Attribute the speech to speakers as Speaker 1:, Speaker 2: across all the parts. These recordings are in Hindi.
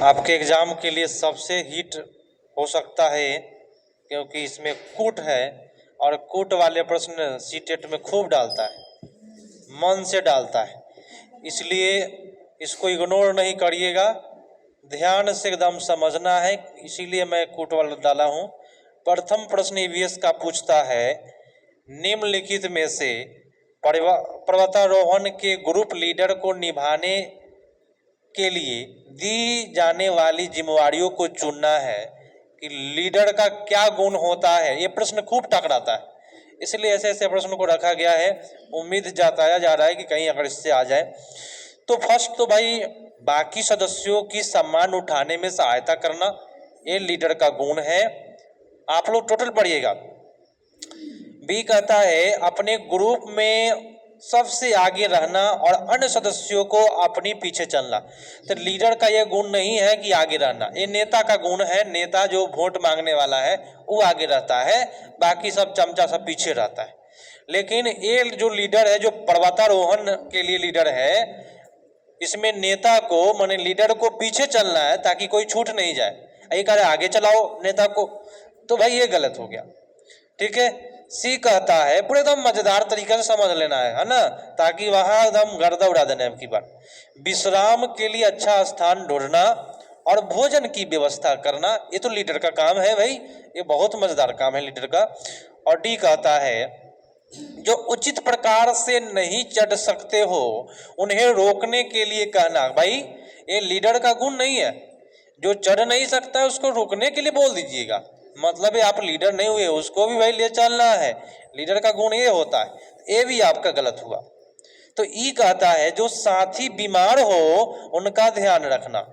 Speaker 1: आपके एग्ज़ाम के लिए सबसे हिट हो सकता है, क्योंकि इसमें कूट है और कूट वाले प्रश्न सीटेट में खूब डालता है, मन से डालता है, इसलिए इसको इग्नोर नहीं करिएगा, ध्यान से एकदम समझना है। इसीलिए मैं कूट वाला डाला हूँ। प्रथम प्रश्न ईवीएस का पूछता है, निम्नलिखित में से पर्वतारोहण के ग्रुप लीडर को निभाने के लिए दी जाने वाली जिम्मेवारियों को चुनना है कि लीडर का क्या गुण होता है। ये प्रश्न खूब टकराता है, इसलिए ऐसे ऐसे प्रश्न को रखा गया है। उम्मीद जताया जा रहा है कि कहीं अगर इससे आ जाए तो फर्स्ट तो भाई बाकी सदस्यों की सम्मान उठाने में सहायता करना, ये लीडर का गुण है। आप लोग टोटल पढ़िएगा। बी कहता है अपने ग्रुप में सबसे आगे रहना और अन्य सदस्यों को अपनी पीछे चलना। तो लीडर का ये गुण नहीं है कि आगे रहना, ये नेता का गुण है। नेता जो वोट मांगने वाला है वो आगे रहता है, बाकी सब चमचा सब पीछे रहता है। लेकिन ये जो लीडर है, जो पर्वतारोहण के लिए लीडर है, इसमें नेता को माने लीडर को पीछे चलना है ताकि कोई छूट नहीं जाए। ये कह रहे आगे चलाओ नेता को, तो भाई ये गलत हो गया। ठीक है। सी कहता है पूरे एकदम मजेदार तरीके से समझ लेना है ना, ताकि वहां एकदम गर्दा उड़ा देना है। की बार विश्राम के लिए अच्छा स्थान ढूंढना और भोजन की व्यवस्था करना, ये तो लीडर का काम है भाई, ये बहुत मजेदार काम है लीडर का। और डी कहता है जो उचित प्रकार से नहीं चढ़ सकते हो उन्हें रोकने के लिए कहना। भाई ये लीडर का गुण नहीं है, जो चढ़ नहीं सकता है उसको रोकने के लिए बोल दीजिएगा। मतलब है आप लीडर नहीं हुए, उसको भी भाई ले चलना है, लीडर का गुण ये होता है। ये भी आपका गलत हुआ। तो ई कहता है जो साथी बीमार हो उनका ध्यान रखना,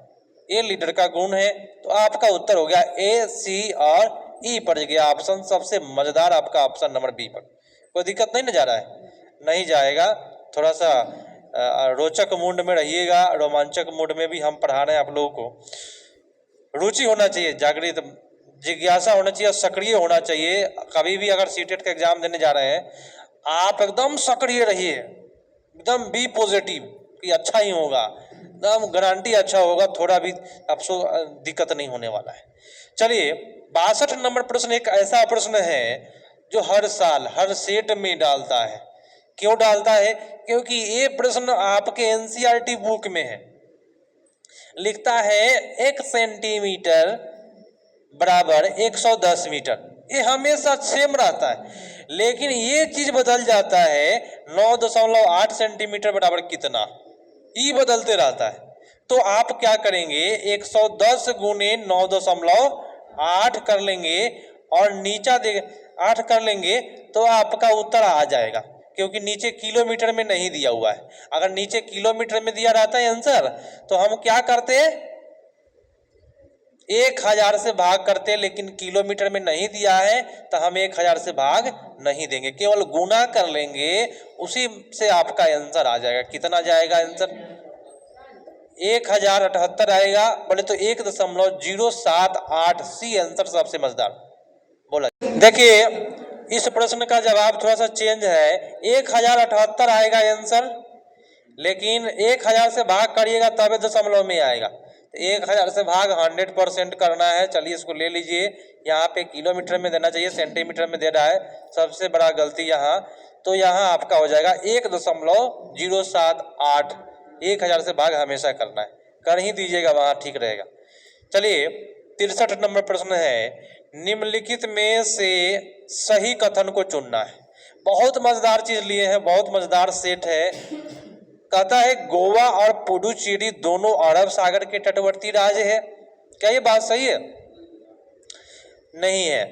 Speaker 1: ये लीडर का गुण है। तो आपका उत्तर हो गया ए, सी और ई पड़ गया ऑप्शन। सबसे मजेदार आपका ऑप्शन नंबर बी पर। कोई दिक्कत नहीं ना जा रहा है? नहीं जाएगा। थोड़ा सा रोचक मूड में रहिएगा, रोमांचक मूड में भी हम पढ़ा रहे हैं आप लोगों को। रुचि होना चाहिए, जागृत जिज्ञासा होना चाहिए, सक्रिय होना चाहिए। कभी भी अगर सीटेट का एग्जाम देने जा रहे हैं, आप एकदम सक्रिय रहिए, एकदम बी पॉजिटिव कि अच्छा ही होगा, एकदम गारंटी अच्छा होगा, थोड़ा भी आपको दिक्कत नहीं होने वाला है। चलिए 62 नंबर प्रश्न एक ऐसा प्रश्न है जो हर साल हर सेट में डालता है। क्यों डालता है? क्योंकि ये प्रश्न आपके एनसीईआरटी बुक में है। लिखता है 1 सेंटीमीटर बराबर 110 मीटर, ये हमेशा सेम रहता है। लेकिन ये चीज बदल जाता है 9.8 सेंटीमीटर बराबर कितना, ये बदलते रहता है। तो आप क्या करेंगे, 110 गुने 9.8 कर लेंगे और नीचा दे 8 कर लेंगे तो आपका उत्तर आ जाएगा, क्योंकि नीचे किलोमीटर में नहीं दिया हुआ है। अगर नीचे किलोमीटर में दिया रहता है आंसर तो हम क्या करते, 1000 से भाग करते, लेकिन किलोमीटर में नहीं दिया है तो हम 1000 से भाग नहीं देंगे, केवल गुना कर लेंगे, उसी से आपका आंसर आ जाएगा। कितना जाएगा आंसर? 1078 आएगा। बोले तो 1.078 सी आंसर सबसे मजेदार बोला। देखिए इस प्रश्न का जवाब थोड़ा सा चेंज है, 1078 आएगा आंसर, लेकिन 1000 से भाग करिएगा तब दशमलव में आएगा। 1000 से भाग 100% करना है। चलिए इसको ले लीजिए, यहाँ पे किलोमीटर में देना चाहिए, सेंटीमीटर में दे रहा है, सबसे बड़ा गलती यहाँ। तो यहाँ आपका हो जाएगा 1.078, 1000 से भाग हमेशा करना है, कर ही दीजिएगा, वहाँ ठीक रहेगा। चलिए 63 नंबर प्रश्न है, निम्नलिखित में से सही कथन को चुनना है। बहुत मजेदार चीज लिए हैं, बहुत मजेदार सेट है। कहता है गोवा और पुडुचेरी दोनों अरब सागर के तटवर्ती राज्य है। क्या ये बात सही है? नहीं है।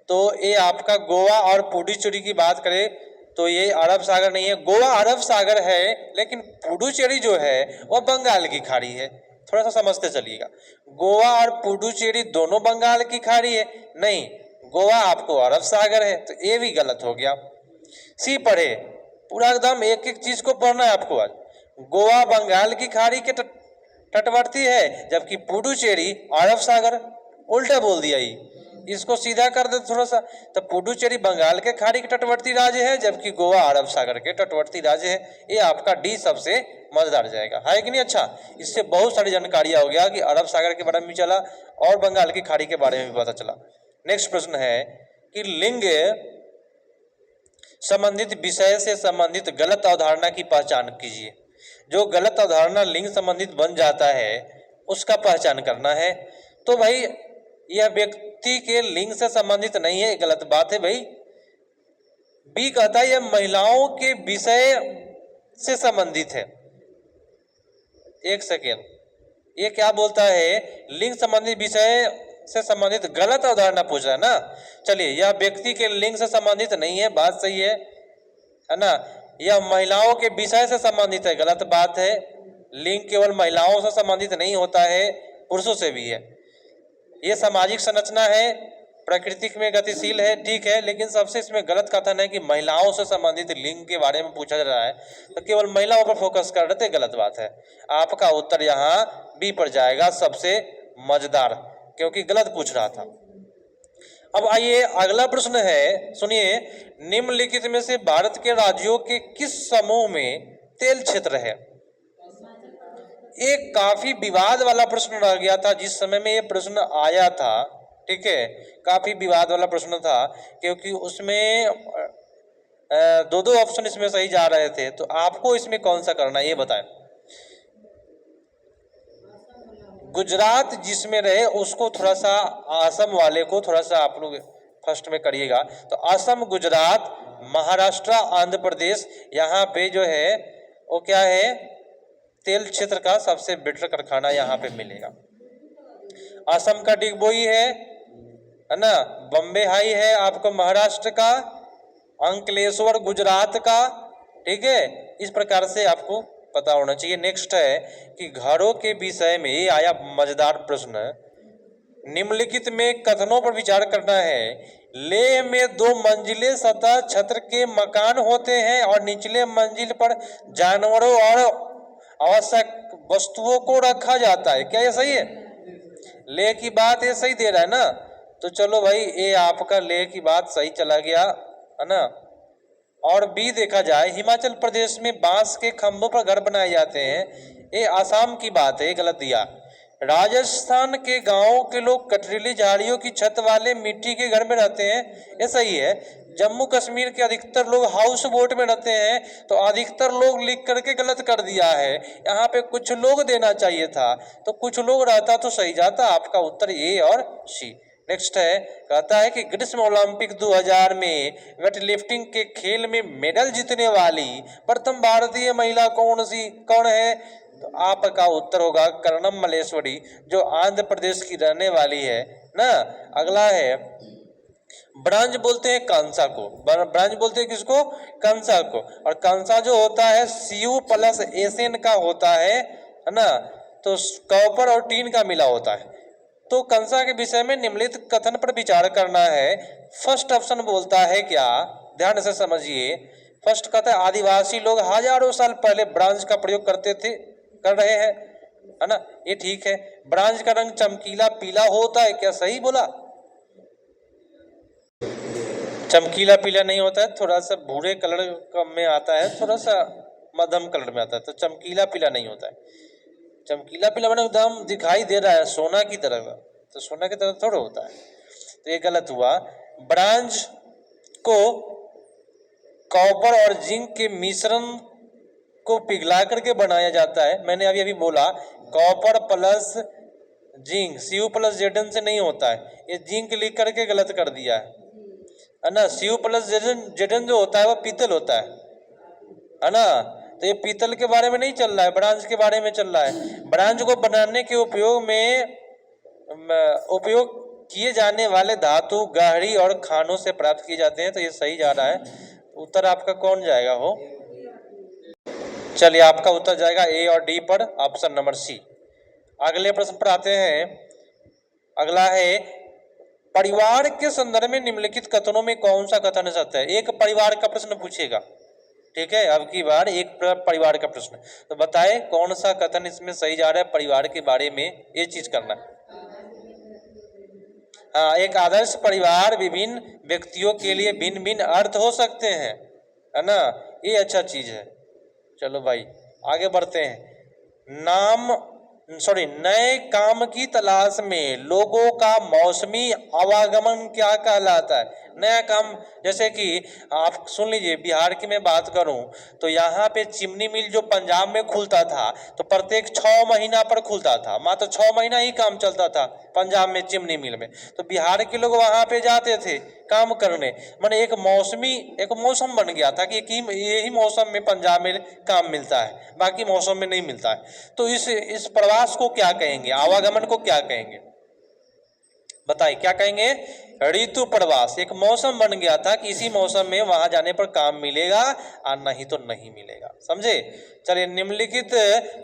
Speaker 1: तो ये आपका गोवा और पुडुचेरी की बात करें तो ये अरब सागर नहीं है। गोवा अरब सागर है, लेकिन पुडुचेरी जो है वह बंगाल की खाड़ी है। थोड़ा सा समझते चलिएगा, गोवा और पुडुचेरी दोनों बंगाल की खाड़ी है, नहीं, गोवा आपको अरब सागर है, तो ये भी गलत हो गया। सी पढ़े, पूरा एकदम एक एक चीज को पढ़ना है आपको आज। गोवा बंगाल की खाड़ी के तटवर्ती है, जबकि पुडुचेरी अरब सागर, उल्टा बोल दिया। इसको सीधा कर दे थोड़ा सा, तो पुडुचेरी बंगाल के खाड़ी के तटवर्ती राज्य है, जबकि गोवा अरब सागर के तटवर्ती राज्य है। ये आपका डी सबसे मजेदार जाएगा, है कि नहीं। अच्छा, इससे बहुत सारी जानकारियां हो गया कि अरब सागर के बारे में भी चला और बंगाल की खाड़ी के बारे में भी पता चला। नेक्स्ट प्रश्न है कि लिंग संबंधित विषय से संबंधित गलत अवधारणा की पहचान कीजिए। जो गलत अवधारणा लिंग संबंधित बन जाता है उसका पहचान करना है। तो भाई यह व्यक्ति के लिंग से संबंधित नहीं है, गलत बात है भाई। बी कहता है यह महिलाओं के विषय से संबंधित है। एक सेकेंड, ये क्या बोलता है, लिंग संबंधित विषय से संबंधित गलत अवधारणा पूछ रहा है ना। चलिए, यह व्यक्ति के लिंग से संबंधित नहीं है, बात सही है ना। यह महिलाओं के विषय से संबंधित है, गलत बात है। लिंग केवल महिलाओं से संबंधित नहीं होता है, पुरुषों से भी है। ये सामाजिक संरचना है, प्राकृतिक में गतिशील है, ठीक है, लेकिन सबसे इसमें गलत कथन है कि महिलाओं से संबंधित लिंग के बारे में पूछा जा रहा है, तो केवल महिलाओं पर फोकस कर रहे थे, गलत बात है। आपका उत्तर यहाँ बी पर जाएगा, सबसे मजेदार, क्योंकि गलत पूछ रहा था। अब आइए अगला प्रश्न है, सुनिए। निम्नलिखित में से भारत के राज्यों के किस समूह में तेल क्षेत्र है। एक काफी विवाद वाला प्रश्न रह गया था जिस समय में ये प्रश्न आया था, ठीक है, काफी विवाद वाला प्रश्न था, क्योंकि उसमें दो ऑप्शन इसमें सही जा रहे थे। तो आपको इसमें कौन सा करना है ये बताएं। गुजरात जिसमें रहे उसको थोड़ा सा, असम वाले को थोड़ा सा आप लोग फर्स्ट में करिएगा। तो असम, गुजरात, महाराष्ट्र, आंध्र प्रदेश, यहाँ पे जो है वो क्या है, तेल क्षेत्र का सबसे बेटर कारखाना यहाँ पे मिलेगा। असम का डिगबोई है ना, बम्बे हाई है आपको महाराष्ट्र का, अंकलेश्वर गुजरात का, ठीक है। इस प्रकार से आपको पता होना चाहिए। नेक्स्ट है कि घरों के विषय में, ये आया मजेदार प्रश्न। निम्नलिखित में कथनों पर विचार करना है। लेह में 2 मंजिले सतह छत्र के मकान होते हैं और निचले मंजिल पर जानवरों और आवश्यक वस्तुओं को रखा जाता है। क्या ये सही है? लेह की बात ये सही दे रहा है ना, तो चलो भाई ये आपका लेह की बात सही चला गया, है ना। और बी देखा जाए, हिमाचल प्रदेश में बांस के खंभों पर घर बनाए जाते हैं, ये आसाम की बात है, गलत दिया। राजस्थान के गांवों के लोग कटरीली झाड़ियों की छत वाले मिट्टी के घर में रहते हैं, ये सही है। जम्मू कश्मीर के अधिकतर लोग हाउस बोट में रहते हैं, तो अधिकतर लोग लिख करके गलत कर दिया है, यहाँ पे कुछ लोग देना चाहिए था, तो कुछ लोग रहता तो सही जाता। आपका उत्तर ए और सी। नेक्स्ट है, कहता है कि ग्रीष्म ओलंपिक 2000 में वेटलिफ्टिंग के खेल में मेडल जीतने वाली प्रथम भारतीय महिला कौन है। तो आपका उत्तर होगा कर्णम मल्लेश्वरी, जो आंध्र प्रदेश की रहने वाली है ना। अगला है, ब्रांज बोलते हैं कांसा को, ब्रांज बोलते हैं किसको, कांसा को। और कांसा जो होता है Cu प्लस एसएन का होता है ना, तो कॉपर और टीन का मिला होता है। तो कंसा के विषय में निम्नलिखित कथन पर विचार करना है। फर्स्ट ऑप्शन बोलता है क्या, ध्यान से समझिए। फर्स्ट कहता है आदिवासी लोग हजारों साल पहले ब्रांज का प्रयोग करते थे, कर रहे हैं, है ना, ये ठीक है। ब्रांज का रंग चमकीला पीला होता है, क्या सही बोला? चमकीला पीला नहीं होता है, थोड़ा सा भूरे कलर में आता है, थोड़ा सा मध्यम कलर में आता है, तो चमकीला पीला नहीं होता है। चमकीला पीला मैंने एकदम दिखाई दे रहा है सोना की तरह, तो सोना की तरह थोड़ा होता है, तो ये गलत हुआ। ब्रांज को कॉपर और जिंक के मिश्रण को पिघला करके बनाया जाता है। मैंने अभी बोला copper plus zinc, Cu plus Zn से नहीं होता है, ये जिंक लिख करके गलत कर दिया है ना। Cu प्लस Zn जो होता है वो पीतल होता है ना, तो ये पीतल के बारे में नहीं चल रहा है, ब्रांज के बारे में चल रहा है। ब्रांज को बनाने के उपयोग किए जाने वाले धातु गहरी और खानों से प्राप्त किए जाते हैं, तो ये सही जा रहा है। उत्तर आपका कौन जाएगा हो? चलिए, आपका उत्तर जाएगा ए और डी पर, ऑप्शन नंबर सी। अगले प्रश्न पर आते हैं। अगला है, परिवार के संदर्भ में निम्नलिखित कथनों में कौन सा कथन सत्य है। एक परिवार का प्रश्न पूछेगा, ठीक है, अब की बार एक परिवार का प्रश्न, तो बताए कौन सा कथन इसमें सही जा रहा है परिवार के बारे में, ये चीज करना हाँ, एक आदर्श परिवार विभिन्न व्यक्तियों के लिए भिन्न भिन्न अर्थ हो सकते हैं, है ना, ये अच्छा चीज है। चलो भाई आगे बढ़ते हैं। नए काम की तलाश में लोगों का मौसमी आवागमन क्या कहलाता है? नया काम, जैसे कि आप सुन लीजिए, बिहार की मैं बात करूं तो यहाँ पे चिमनी मिल जो पंजाब में खुलता था तो प्रत्येक 6 महीना पर खुलता था, मात्र 6 महीना ही काम चलता था पंजाब में चिमनी मिल में, तो बिहार के लोग वहाँ पे जाते थे काम करने। माने एक मौसम बन गया था कि यही मौसम में पंजाब में काम मिलता है, बाकी मौसम में नहीं मिलता है। तो इस प्रवास को क्या कहेंगे, आवागमन को क्या कहेंगे, बताइए क्या कहेंगे? ऋतु प्रवास। एक मौसम बन गया था कि इसी मौसम में वहां जाने पर काम मिलेगा और नहीं तो नहीं मिलेगा, समझे। चलिए निम्नलिखित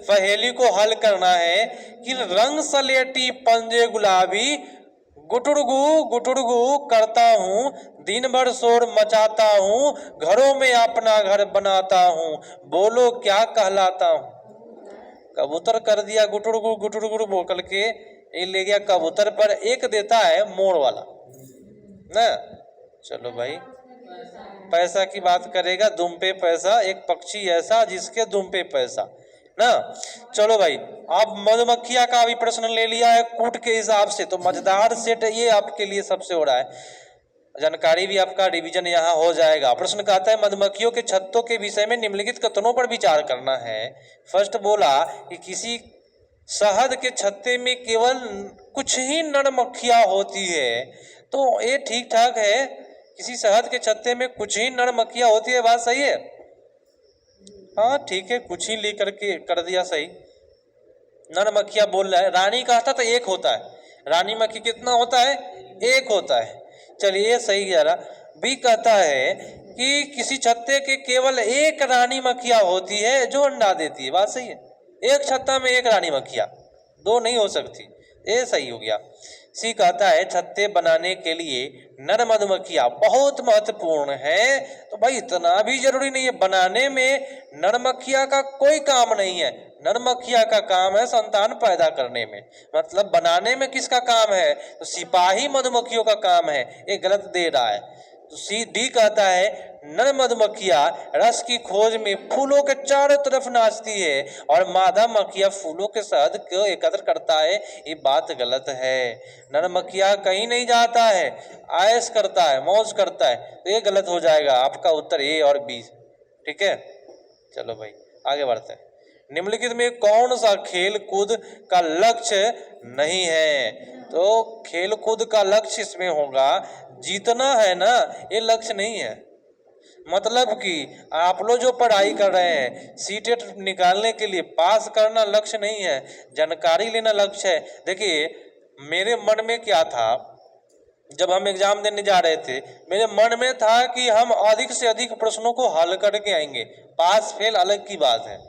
Speaker 1: पहेली को हल करना है कि रंग सलेटी पंजे गुलाबी गुटुड़गु गुटुड़गु करता हूँ, दिन भर शोर मचाता हूँ, घरों में अपना घर बनाता हूँ, बोलो क्या कहलाता हूँ। कबूतर कर दिया गुटुड़गु गुटुड़गु बोल करके, ये ले गया कबूतर पर एक देता है मोड़ वाला ना। चलो भाई पैसा की बात करेगा, दुम पे पैसा, एक पक्षी ऐसा जिसके दुम पे पैसा ना। चलो भाई आप मधुमक्खिया का भी प्रश्न ले लिया है कूट के हिसाब से, तो मजेदार सेट ये आपके लिए सबसे हो रहा है, जानकारी भी आपका रिवीजन यहाँ हो जाएगा। प्रश्न कहता है मधुमक्खियों के छत्तों के विषय में निम्नलिखित कथनों पर विचार करना है। फर्स्ट बोला कि किसी शहद के छत्ते में केवल कुछ ही नर मक्खियां होती है, तो ये ठीक ठाक है, किसी शहद के छत्ते में कुछ ही नर मक्खियां होती है, बात सही है। हाँ ठीक है, कुछ ही लेकर के कर दिया सही। नर मक्खियां बोल रहा है, रानी का था तो एक होता है, रानी मक्खी कितना होता है? एक होता है। चलिए सही कह रहा। बी कहता है कि किसी छत्ते के केवल एक रानी मक्खियां होती है जो अंडा देती है, बात सही है। एक छत्ता में एक रानी मक्खियां, दो नहीं हो सकती, ये सही हो गया। सी कहता है छत्ते बनाने के लिए नर मधुमक्खियां बहुत महत्वपूर्ण है, तो भाई इतना भी जरूरी नहीं है, बनाने में नर मक्खियां का कोई काम नहीं है, नर मक्खियां का काम है संतान पैदा करने में, मतलब बनाने में किसका काम है? तो सिपाही मधुमक्खियों का काम है, ये गलत दे रहा है। तो सी डी कहता है नर मधुमक्खियां रस की खोज में फूलों के चारों तरफ नाचती है और मादा मक्खियां फूलों के शहद को एकत्र करता है, ये बात गलत है। नर मक्खियां कहीं नहीं जाता है, आयश करता है, मौज करता है, तो ये गलत हो जाएगा, आपका उत्तर ए और बी, ठीक है। चलो भाई आगे बढ़ते हैं। निम्नलिखित में कौन सा खेल कूद का लक्ष्य नहीं है? तो खेल कूद का लक्ष्य इसमें होगा जीतना है ना, ये लक्ष्य नहीं है। मतलब कि आप लोग जो पढ़ाई कर रहे हैं सीटेट निकालने के लिए, पास करना लक्ष्य नहीं है, जानकारी लेना लक्ष्य है। देखिए मेरे मन में क्या था, जब हम एग्जाम देने जा रहे थे मेरे मन में था कि हम अधिक से अधिक प्रश्नों को हल करके आएंगे, पास फेल अलग की बात है,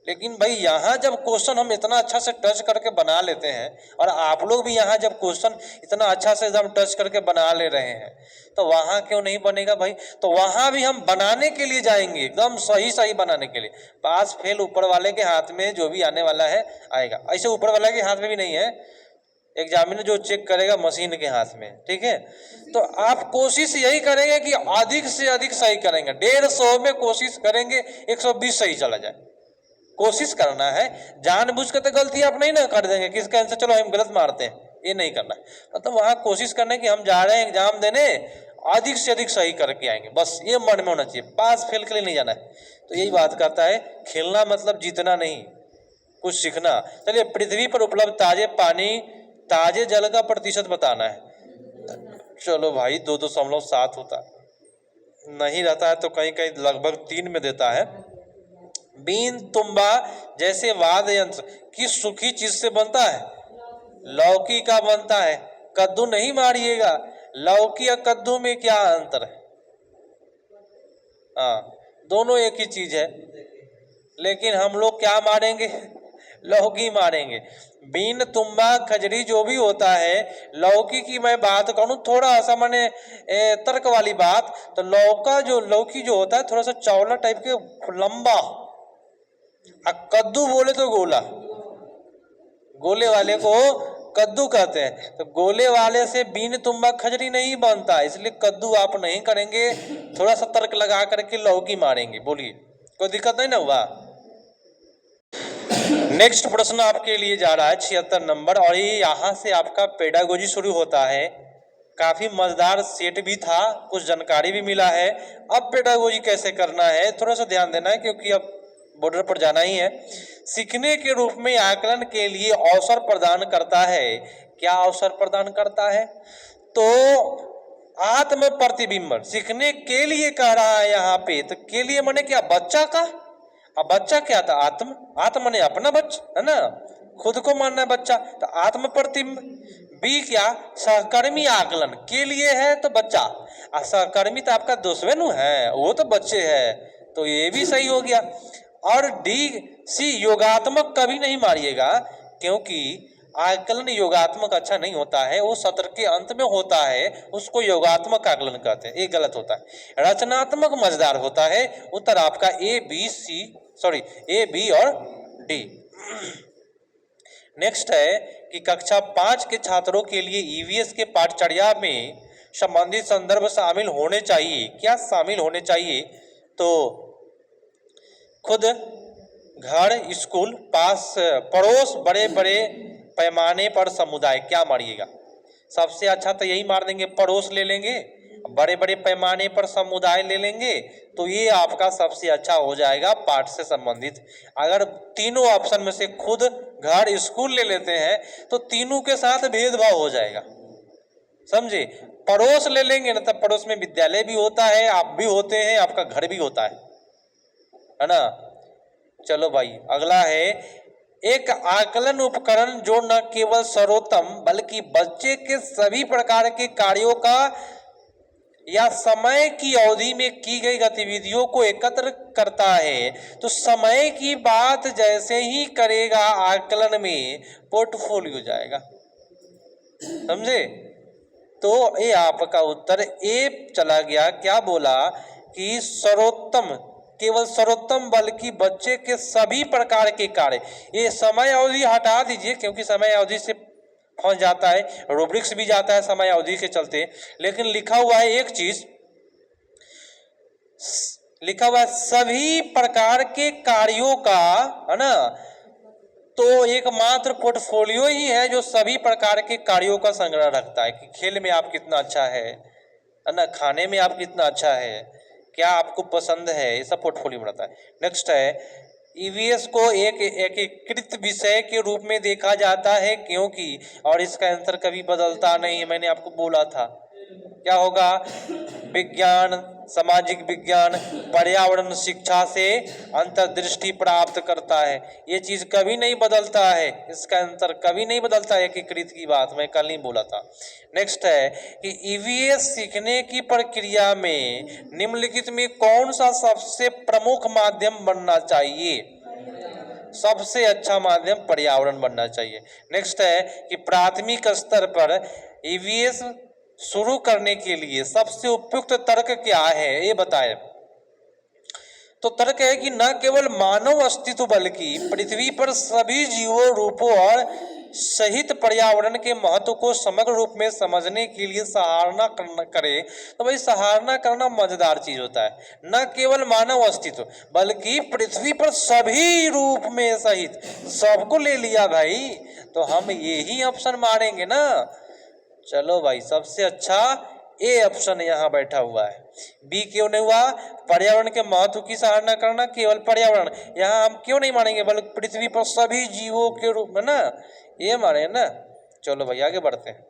Speaker 1: लेकिन भाई यहाँ जब क्वेश्चन हम इतना अच्छा से टच करके बना लेते हैं, और आप लोग भी यहाँ जब क्वेश्चन इतना अच्छा से एकदम टच करके बना ले रहे हैं, तो वहाँ क्यों नहीं बनेगा भाई? तो वहाँ भी हम बनाने के लिए जाएंगे, एकदम सही सही बनाने के लिए। पास फेल ऊपर वाले के हाथ में, जो भी आने वाला है आएगा, ऐसे ऊपर वाले के हाथ में भी नहीं है, एग्जामिनर जो चेक करेगा मशीन के हाथ में, ठीक है। तो आप कोशिश यही करेंगे कि अधिक से अधिक सही करेंगे, 150 में कोशिश करेंगे 120 सही चला जाए, कोशिश करना है। जानबूझ के तो गलती आप नहीं ना कर देंगे, किसका आंसर चलो हम गलत मारते हैं, ये नहीं करना है। मतलब वहाँ कोशिश करने की हम जा रहे हैं एग्जाम देने, अधिक से अधिक सही करके आएंगे, बस ये मन में होना चाहिए, पास फेल के लिए नहीं जाना है। तो यही बात करता है, खेलना मतलब जीतना नहीं, कुछ सीखना। चलिए पृथ्वी पर उपलब्ध ताजे पानी, ताजे जल का प्रतिशत बताना है। चलो भाई 2.7 होता है, नहीं रहता है तो कहीं कहीं लगभग 3 में देता है। बीन तुम्बा जैसे वाद्य यंत्र किस सूखी चीज से बनता है? लौकी का बनता है। कद्दू नहीं मारिएगा, लौकी और कद्दू में क्या अंतर है? हाँ दोनों एक ही चीज है, लेकिन हम लोग क्या मारेंगे? लौकी मारेंगे। बीन तुम्बा खजरी जो भी होता है, लौकी की मैं बात करूं थोड़ा सा मैंने तर्क वाली बात, तो लौकी जो होता है थोड़ा सा चौला टाइप के लंबा, कद्दू बोले तो गोला, गोले वाले को कद्दू कहते हैं। तो गोले वाले से बीन तुम्बा खजरी नहीं बनता, इसलिए कद्दू आप नहीं करेंगे, थोड़ा सा तर्क लगा करके लौकी मारेंगे। बोलिए, कोई दिक्कत नहीं ना हुआ। नेक्स्ट प्रश्न आपके लिए जा रहा है 76 नंबर, और ये यहाँ से आपका पेडागोजी शुरू होता है। काफी मजेदार सेट भी था, कुछ जानकारी भी मिला है। अब पेडागोजी कैसे करना है थोड़ा सा ध्यान देना है, क्योंकि अब बॉर्डर पर जाना ही है। सीखने के रूप में आकलन के लिए अवसर प्रदान करता है। क्या अवसर प्रदान करता है? तो आत्म प्रतिबिंबन सीखने के लिए कह रहा है यहाँ पे। तो के लिए माने क्या? बच्चा का। अब बच्चा क्या था? आत्म। आत्म माने अपना बच्चा, है ना, खुद को मानना है बच्चा, तो आत्म प्रतिबिंब। बी क्या? सहकर्मी आकलन के लिए है तो बच्चा, और सहकर्मी तो आपका दोस्तवे नु है, वो तो बच्चे है, तो ये भी सही हो गया। और डी सी योगात्मक कभी नहीं मारिएगा, क्योंकि आकलन योगात्मक अच्छा नहीं होता है, वो सत्र के अंत में होता है, उसको योगात्मक आकलन कहते हैं, ये गलत होता है। रचनात्मक मजेदार होता है। उत्तर आपका ए बी और डी। नेक्स्ट है कि कक्षा 5 के छात्रों के लिए ईवीएस के पाठचर्या में संबंधित संदर्भ शामिल होने चाहिए। क्या शामिल होने चाहिए? तो खुद, घर, स्कूल, पास, पड़ोस, बड़े बड़े पैमाने पर समुदाय। क्या मारिएगा? सबसे अच्छा तो यही मार देंगे, पड़ोस ले लेंगे, बड़े बड़े पैमाने पर समुदाय ले लेंगे, तो ये आपका सबसे अच्छा हो जाएगा पाठ से संबंधित। अगर तीनों ऑप्शन में से खुद, घर, स्कूल ले लेते हैं तो तीनों के साथ भेदभाव हो जाएगा, समझे। पड़ोस ले लेंगे ना, तब पड़ोस में विद्यालय भी होता है, आप भी होते हैं, आपका घर भी होता है ना। चलो भाई, अगला है एक आकलन उपकरण जो न केवल सर्वोत्तम बल्कि बच्चे के सभी प्रकार के कार्यों का या समय की अवधि में की गई गतिविधियों को एकत्र करता है। तो समय की बात जैसे ही करेगा आकलन में पोर्टफोलियो जाएगा, समझे। तो ये आपका उत्तर ए चला गया। क्या बोला कि सर्वोत्तम, केवल सर्वोत्तम बल्कि बच्चे के सभी प्रकार के कार्य। ये समय अवधि हटा दीजिए, क्योंकि समय अवधि से फंस जाता है, रूब्रिक्स भी जाता है समय अवधि के चलते। लेकिन लिखा हुआ है एक चीज, लिखा हुआ है सभी प्रकार के कार्यों का, है ना। तो एकमात्र पोर्टफोलियो ही है जो सभी प्रकार के कार्यों का संग्रह रखता है, कि खेल में आप कितना अच्छा है ना, खाने में आप कितना अच्छा है, क्या आपको पसंद है, ये सब पोर्टफोलियो बनाता है। नेक्स्ट है ईवीएस को एक एकीकृत विषय के रूप में देखा जाता है, क्योंकि, और इसका आंसर कभी बदलता नहीं है, मैंने आपको बोला था। क्या होगा? विज्ञान, सामाजिक विज्ञान, पर्यावरण शिक्षा से अंतर्दृष्टि प्राप्त करता है। ये चीज कभी नहीं बदलता है, इसका आंसर कभी नहीं बदलता है, एकीकृत की बात मैं कल नहीं बोला था। नेक्स्ट है कि ईवीएस सीखने की प्रक्रिया में निम्नलिखित में कौन सा सबसे प्रमुख माध्यम बनना चाहिए? सबसे अच्छा माध्यम पर्यावरण बनना चाहिए। नेक्स्ट है कि प्राथमिक स्तर पर ईवीएस शुरू करने के लिए सबसे उपयुक्त तर्क क्या है, ये बताएं। तो तर्क है कि न केवल मानव अस्तित्व बल्कि पृथ्वी पर सभी जीवों, रूपों और सहित पर्यावरण के महत्व को समग्र रूप में समझने के लिए सराहना करे। तो भाई सराहना करना मजेदार चीज होता है। न केवल मानव अस्तित्व बल्कि पृथ्वी पर सभी रूप में सहित, सबको ले लिया भाई, तो हम यही ऑप्शन मारेंगे ना। चलो भाई, सबसे अच्छा ए ऑप्शन यहाँ बैठा हुआ है। बी क्यों नहीं हुआ? पर्यावरण के महत्व की सराहना करना, केवल पर्यावरण, यहाँ हम क्यों नहीं मानेंगे, बल्कि पृथ्वी पर सभी जीवों के रूप में ना, ये माने ना। चलो भाई आगे बढ़ते हैं।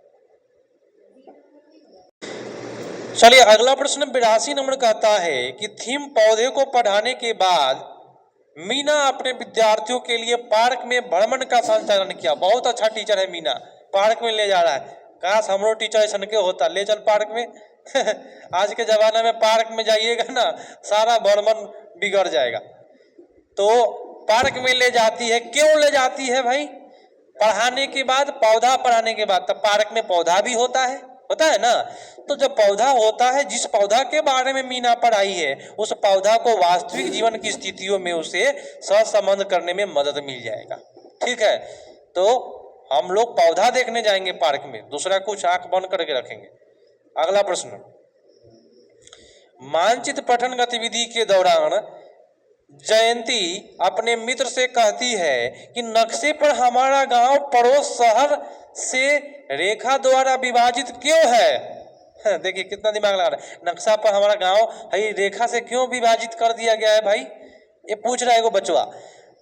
Speaker 1: चलिए अगला प्रश्न 82 नंबर कहता है कि थीम पौधे को पढ़ाने के बाद मीना अपने विद्यार्थियों के लिए पार्क में भ्रमण का संचालन किया। बहुत अच्छा टीचर है मीना, पार्क में ले जा रहा है। काश हमरो टीचर ऐसा के होता, ले चल पार्क में। आज के जमाना में पार्क में जाइएगा ना, सारा भ्रमण बिगड़ जाएगा। तो पार्क में ले जाती है, क्यों ले जाती है भाई? पढ़ाने के बाद, पौधा पढ़ाने के बाद, तब पार्क में पौधा भी होता है ना। तो जब पौधा होता है, जिस पौधा के बारे में मीना पढ़ाई है, उस पौधा को वास्तविक जीवन की स्थितियों में उसे सहसंबंध करने में मदद मिल जाएगा। ठीक है, तो हम लोग पौधा देखने जाएंगे पार्क में, दूसरा कुछ आंख बंद करके रखेंगे। अगला प्रश्न, मानचित्र पठन गतिविधि के दौरान जयंती अपने मित्र से कहती है कि नक्शे पर हमारा गांव पड़ोस शहर से रेखा द्वारा विभाजित क्यों है। देखिए कितना दिमाग लगा रहा है, नक्शा पर हमारा गांव है रेखा से क्यों विभाजित कर दिया गया है भाई, ये पूछ रहा है वो बचवा।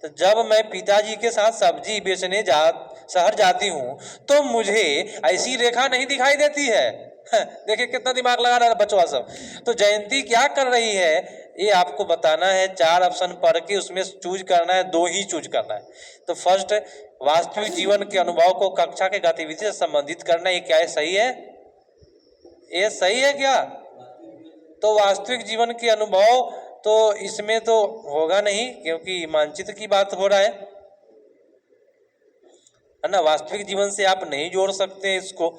Speaker 1: तो जब मैं पिताजी के साथ सब्जी बेचने शहर जाती हूँ तो मुझे ऐसी रेखा नहीं दिखाई देती है। देखिए कितना दिमाग लगा रहा है बचवा सब। तो जयंती क्या कर रही है ये आपको बताना है, 4 ऑप्शन पढ़ के उसमें चूज करना है, 2 ही चूज करना है। तो फर्स्ट, वास्तविक जीवन के अनुभव को कक्षा के गतिविधि से संबंधित करना, ये क्या है, सही है, ये सही है क्या? तो वास्तविक जीवन के अनुभव तो इसमें तो होगा नहीं क्योंकि मानचित्र की बात हो रहा है ना, वास्तविक जीवन से आप नहीं जोड़ सकते इसको।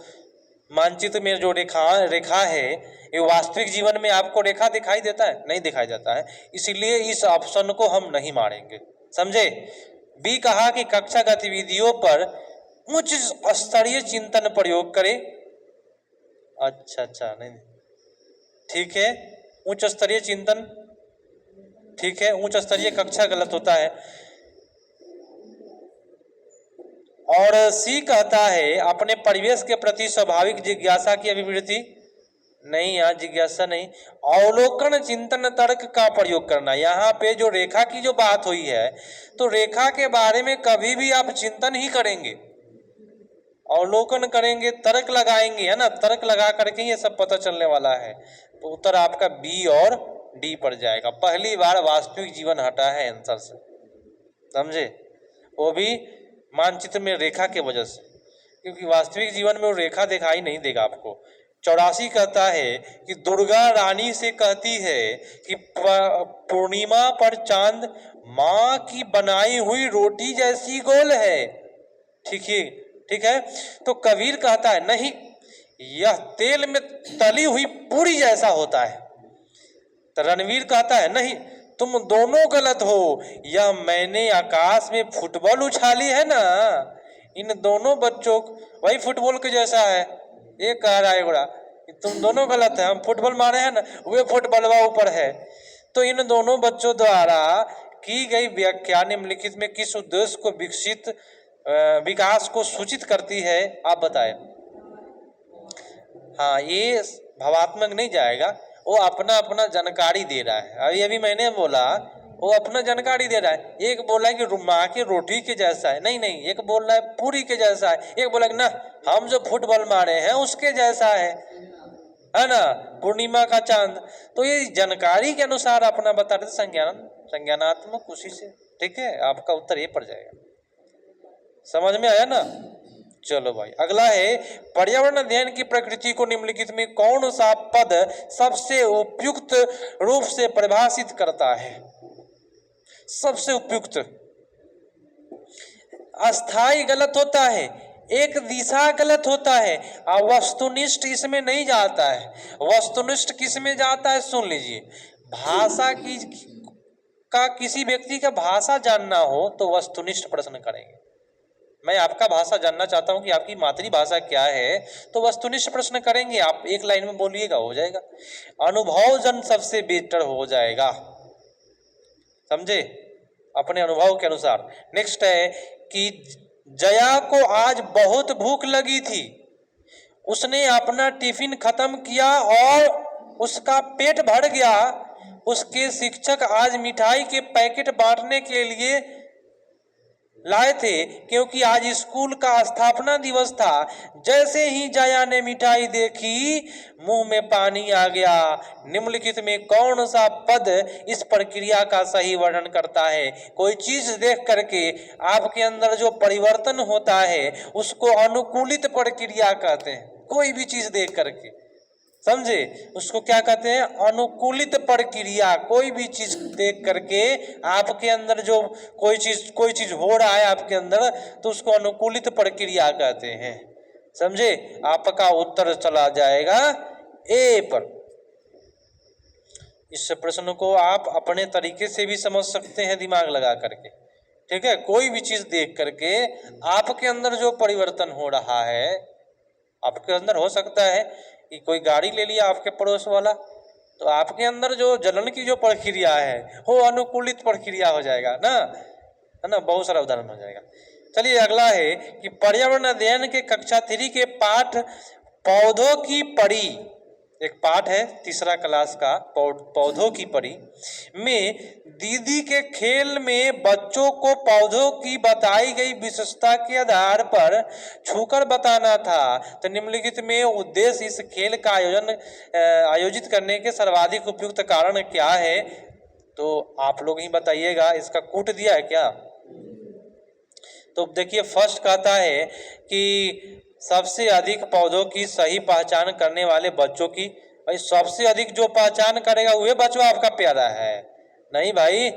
Speaker 1: मानचित्र में जो रेखा है ये वास्तविक जीवन में आपको रेखा दिखाई देता है, नहीं दिखाई देता है, इसलिए इस ऑप्शन को हम नहीं मानेंगे, समझे। बी कहा कि कक्षा गतिविधियों पर उच्च स्तरीय चिंतन प्रयोग करें। अच्छा नहीं, ठीक है, उच्च स्तरीय चिंतन ठीक है, उच्च स्तरीय कक्षा गलत होता है। और सी कहता है अपने परिवेश के प्रति स्वाभाविक जिज्ञासा की अभिवृद्धि, नहीं, यहाँ जिज्ञासा नहीं, अवलोकन चिंतन तर्क का प्रयोग करना। यहाँ पे जो रेखा की जो बात हुई है तो रेखा के बारे में कभी भी आप चिंतन ही करेंगे, अवलोकन करेंगे, तर्क लगाएंगे, है ना, तर्क लगा करके ये सब पता चलने वाला है। तो उत्तर आपका बी और डी पड़ जाएगा। पहली बार वास्तविक जीवन हटा है आंसर से, समझे, वो भी मानचित्र में रेखा के वजह से, क्योंकि वास्तविक जीवन में वो रेखा दिखाई नहीं देगा आपको। 84 कहता है कि दुर्गा रानी से कहती है कि पूर्णिमा पर चांद माँ की बनाई हुई रोटी जैसी गोल है, ठीक है। तो कबीर कहता है नहीं, यह तेल में तली हुई पूरी जैसा होता है। तो रणवीर कहता है नहीं, तुम दोनों गलत हो, यह मैंने आकाश में फुटबॉल उछाली है ना, इन दोनों बच्चों वही फुटबॉल के जैसा है। ये कह रहा है बड़ा, तुम दोनों गलत है, हम फुटबॉल मारे हैं ना, वे फुटबॉलवा ऊपर है। तो इन दोनों बच्चों द्वारा की गई व्याख्या निम्नलिखित में किस उद्देश्य को विकास को सूचित करती है, आप बताएं। हाँ, ये भावात्मक नहीं जाएगा, वो अपना अपना जानकारी दे रहा है। अभी मैंने बोला वो अपना जानकारी दे रहा है। एक बोला है कि माँ की रोटी के जैसा है, नहीं, एक बोल रहा है पूरी के जैसा है, एक बोला कि ना हम जो फुटबॉल मारे हैं उसके जैसा है ना, पूर्णिमा का चांद। तो ये जानकारी के अनुसार अपना बता रहे संज्ञानात्मक उसी से, ठीक है, आपका उत्तर ये पड़ जाएगा। समझ में आया ना? चलो भाई, अगला है पर्यावरण अध्ययन की प्रकृति को निम्नलिखित में कौन सा पद सबसे उपयुक्त रूप से परिभाषित करता है? सबसे उपयुक्त, अस्थाई गलत होता है, एक दिशा गलत होता है, और वस्तुनिष्ठ इसमें नहीं जाता है। वस्तुनिष्ठ किस में जाता है सुन लीजिए, भाषा की का किसी व्यक्ति का भाषा जानना हो तो वस्तुनिष्ठ प्रश्न करेंगे। मैं आपका भाषा जानना चाहता हूं कि आपकी मातृभाषा क्या है, तो वस्तुनिष्ठ प्रश्न करेंगे। आप एक लाइन में बोलिएगा, हो जाएगा। अनुभवजन सबसे बेटर हो जाएगा, समझे, अपने अनुभव के अनुसार। नेक्स्ट है कि जया को आज बहुत भूख लगी थी, उसने अपना टिफिन खत्म किया और उसका पेट भर गया। उसके शिक्षक आज मिठाई के पैकेट बांटने के लिए लाए थे क्योंकि आज स्कूल का स्थापना दिवस था। जैसे ही जया ने मिठाई देखी मुंह में पानी आ गया। निम्नलिखित में कौन सा पद इस प्रक्रिया का सही वर्णन करता है? कोई चीज देख करके आपके अंदर जो परिवर्तन होता है उसको अनुकूलित प्रक्रिया कहते हैं। कोई भी चीज देख करके, समझे, उसको क्या कहते हैं? अनुकूलित प्रक्रिया। कोई भी चीज देख करके आपके अंदर जो कोई चीज हो रहा है आपके अंदर, तो उसको अनुकूलित प्रक्रिया कहते हैं, समझे। आपका उत्तर चला जाएगा ए पर। इस प्रश्न को आप अपने तरीके से भी समझ सकते हैं दिमाग लगा करके, ठीक है, कोई भी चीज देख करके आपके अंदर जो परिवर्तन हो रहा है, आपके अंदर हो सकता है कि कोई गाड़ी ले लिया आपके पड़ोस वाला, तो आपके अंदर जो जलन की जो प्रक्रिया है वो अनुकूलित प्रक्रिया हो जाएगा ना, है ना, बहुत सारा उदाहरण हो जाएगा। चलिए अगला है कि पर्यावरण अध्ययन के कक्षा 3 के पाठ पौधों की परी, एक पाठ है तीसरा क्लास का पौधों की परी में दीदी के खेल में बच्चों को पौधों की बताई गई विशेषता के आधार पर छूकर बताना था। तो निम्नलिखित में उद्देश्य इस खेल का आयोजित करने के सर्वाधिक उपयुक्त कारण क्या है, तो आप लोग ही बताइएगा। इसका कूट दिया है क्या? तो देखिए फर्स्ट कहता है कि सबसे अधिक पौधों की सही पहचान करने वाले बच्चों की। भाई सबसे अधिक जो पहचान करेगा वह बच्चा आपका प्यारा है, नहीं भाई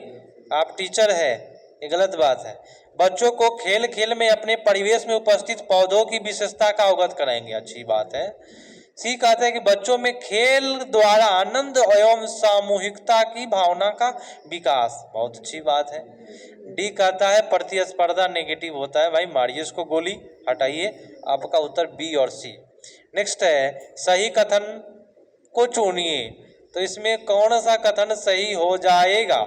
Speaker 1: आप टीचर है, ये गलत बात है। बच्चों को खेल खेल में अपने परिवेश में उपस्थित पौधों की विशेषता का अवगत कराएंगे, अच्छी बात है। सी कहते हैं कि बच्चों में खेल द्वारा आनंद एवं सामूहिकता की भावना का विकास, बहुत अच्छी बात है। डी कहता है प्रतिस्पर्धा नेगेटिव होता है, भाई मारिए इसको गोली, हटाइए। आपका उत्तर बी और सी। नेक्स्ट है सही कथन को चुनिए, तो इसमें कौन सा कथन सही हो जाएगा?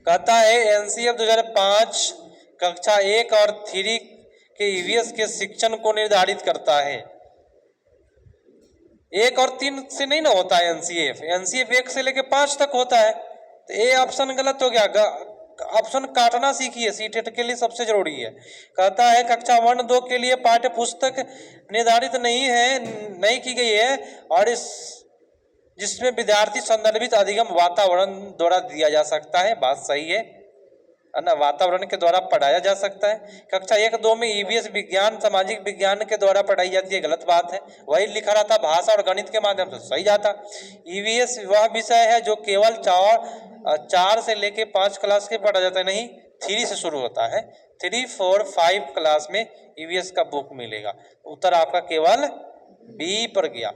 Speaker 1: कहता है एनसीएफ 2005 कक्षा 1 और 3 के ईवीएस के शिक्षण को निर्धारित करता है। 1 और 3 से नहीं ना होता है एनसीएफ, एनसीएफ 1 से लेके 5 तक होता है। तो ए ऑप्शन गलत हो गया, ऑप्शन काटना सीखिए, सीटेट के लिए सबसे जरूरी है। कहता है कक्षा 1-2 के लिए पाठ्य पुस्तक निर्धारित नहीं की गई है और इस जिसमें विद्यार्थी संदर्भित अधिगम वातावरण द्वारा दिया जा सकता है, बात सही है ना, वातावरण के द्वारा पढ़ाया जा सकता है। कक्षा 1-2 में ईवीएस विज्ञान सामाजिक विज्ञान के द्वारा पढ़ाई जाती है, गलत बात है। वही लिखा रहता भाषा और गणित के माध्यम से, सही जाता। ईवीएस वह विषय है जो केवल 4 से लेके 5 क्लास के पढ़ा जाता है, नहीं 3 से शुरू होता है। 3, 4, 5 क्लास में ईवीएस का बुक मिलेगा। उत्तर आपका केवल बी पर गया,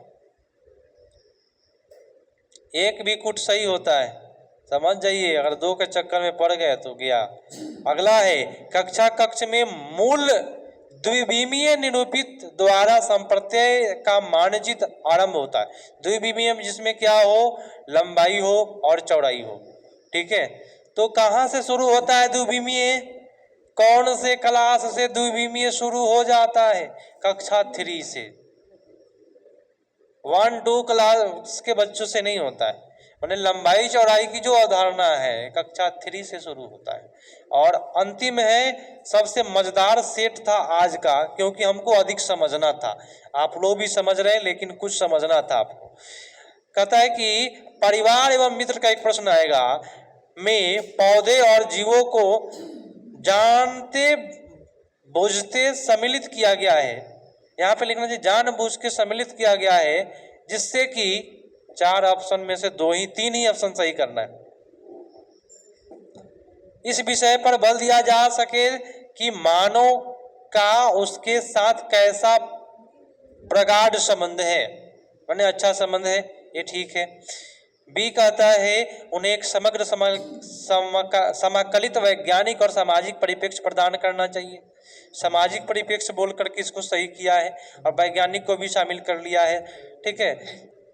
Speaker 1: एक भी कुछ सही होता है, समझ जाइए। अगर 2 के चक्कर में पड़ गए तो गया। अगला है कक्ष में मूल द्विविमीय निरूपित द्वारा संप्रत्यय का मानचित्र आरंभ होता है। द्विविमीय जिसमें क्या हो, लंबाई हो और चौड़ाई हो, ठीक है। तो कहाँ से शुरू होता है द्विविमीय, कौन से क्लास से द्विविमीय शुरू हो जाता है? कक्षा 3 से, 1-2 क्लास के बच्चों से नहीं होता है। मैंने लंबाई चौड़ाई की जो अवधारणा है कक्षा 3 से शुरू होता है। और अंतिम है सबसे मजेदार सेट था आज का, क्योंकि हमको अधिक समझना था, आप लोग भी समझ रहे हैं लेकिन कुछ समझना था आपको। कहता है कि परिवार एवं मित्र का एक प्रश्न आएगा में पौधे और जीवों को जानते बूझते सम्मिलित किया गया है। यहाँ पे लिखना चाहिए जानबूझ के सम्मिलित किया गया है, जिससे कि 4 ऑप्शन में से 3 ही ऑप्शन सही करना है। इस विषय पर बल दिया जा सके कि मानव का उसके साथ कैसा प्रगाढ़ संबंध है, माने अच्छा संबंध है, ये ठीक है। बी कहता है उन्हें एक समग्र समाकलित वैज्ञानिक और सामाजिक परिप्रेक्ष्य प्रदान करना चाहिए। सामाजिक परिप्रेक्ष्य बोल करके इसको सही किया है और वैज्ञानिक को भी शामिल कर लिया है, ठीक है।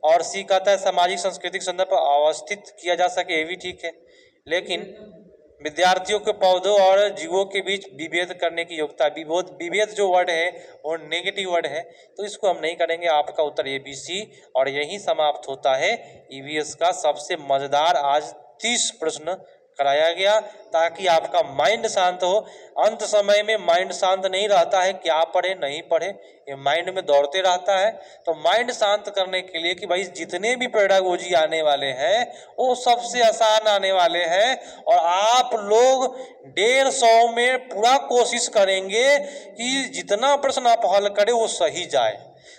Speaker 1: और सी कहता है सामाजिक सांस्कृतिक संदर्भ पर अवस्थित किया जा सके, ये भी ठीक है। लेकिन विद्यार्थियों के पौधों और जीवों के बीच विभेद करने की योग्यता, विभेद जो वर्ड है वो नेगेटिव वर्ड है, तो इसको हम नहीं करेंगे। आपका उत्तर ए बी सी। और यही समाप्त होता है ईवीएस का सबसे मजेदार आज 30 प्रश्न कराया गया, ताकि आपका माइंड शांत हो। अंत समय में माइंड शांत नहीं रहता है, क्या पढ़े नहीं पढ़े ये माइंड में दौड़ते रहता है। तो माइंड शांत करने के लिए कि भाई जितने भी पेडागोजी आने वाले हैं वो सबसे आसान आने वाले हैं, और आप लोग 150 में पूरा कोशिश करेंगे कि जितना प्रश्न आप हल करें वो सही जाए।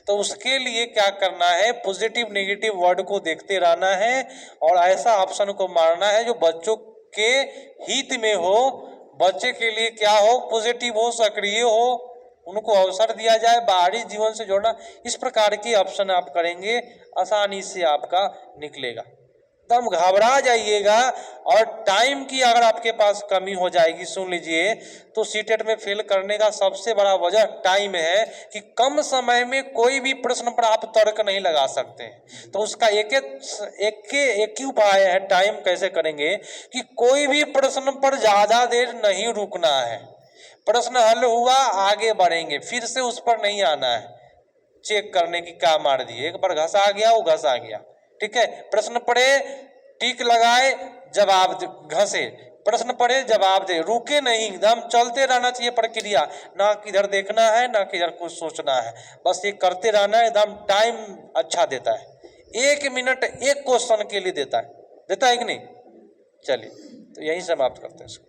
Speaker 1: तो उसके लिए क्या करना है, पॉजिटिव नेगेटिव वर्ड को देखते रहना है और ऐसा ऑप्शन को मारना है जो बच्चों के हित में हो, बच्चे के लिए क्या हो, पॉजिटिव हो, सक्रिय हो, उनको अवसर दिया जाए, बाहरी जीवन से जोड़ना। इस प्रकार के ऑप्शन आप करेंगे, आसानी से आपका निकलेगा। एकदम घबरा जाइएगा। और टाइम की अगर आपके पास कमी हो जाएगी, सुन लीजिए, तो सीटेट में फेल करने का सबसे बड़ा वजह टाइम है कि कम समय में कोई भी प्रश्न पर आप तर्क नहीं लगा सकते हैं। तो उसका एक ही उपाय है, टाइम कैसे करेंगे कि कोई भी प्रश्न पर ज़्यादा देर नहीं रुकना है। प्रश्न हल हुआ, आगे बढ़ेंगे, फिर से उस पर नहीं आना है चेक करने की क्या मार दिए, एक बार घसा गया वो घसा गया, ठीक है। प्रश्न पढ़े, टिक लगाए, जवाब घसे, प्रश्न पढ़े, जवाब दे, रुके नहीं, एकदम चलते रहना चाहिए प्रक्रिया, ना किधर देखना है ना किधर कुछ सोचना है, बस ये करते रहना है। एकदम टाइम अच्छा देता है, 1 मिनट एक क्वेश्चन के लिए देता है कि नहीं। चलिए, तो यही समाप्त करते हैं इसको।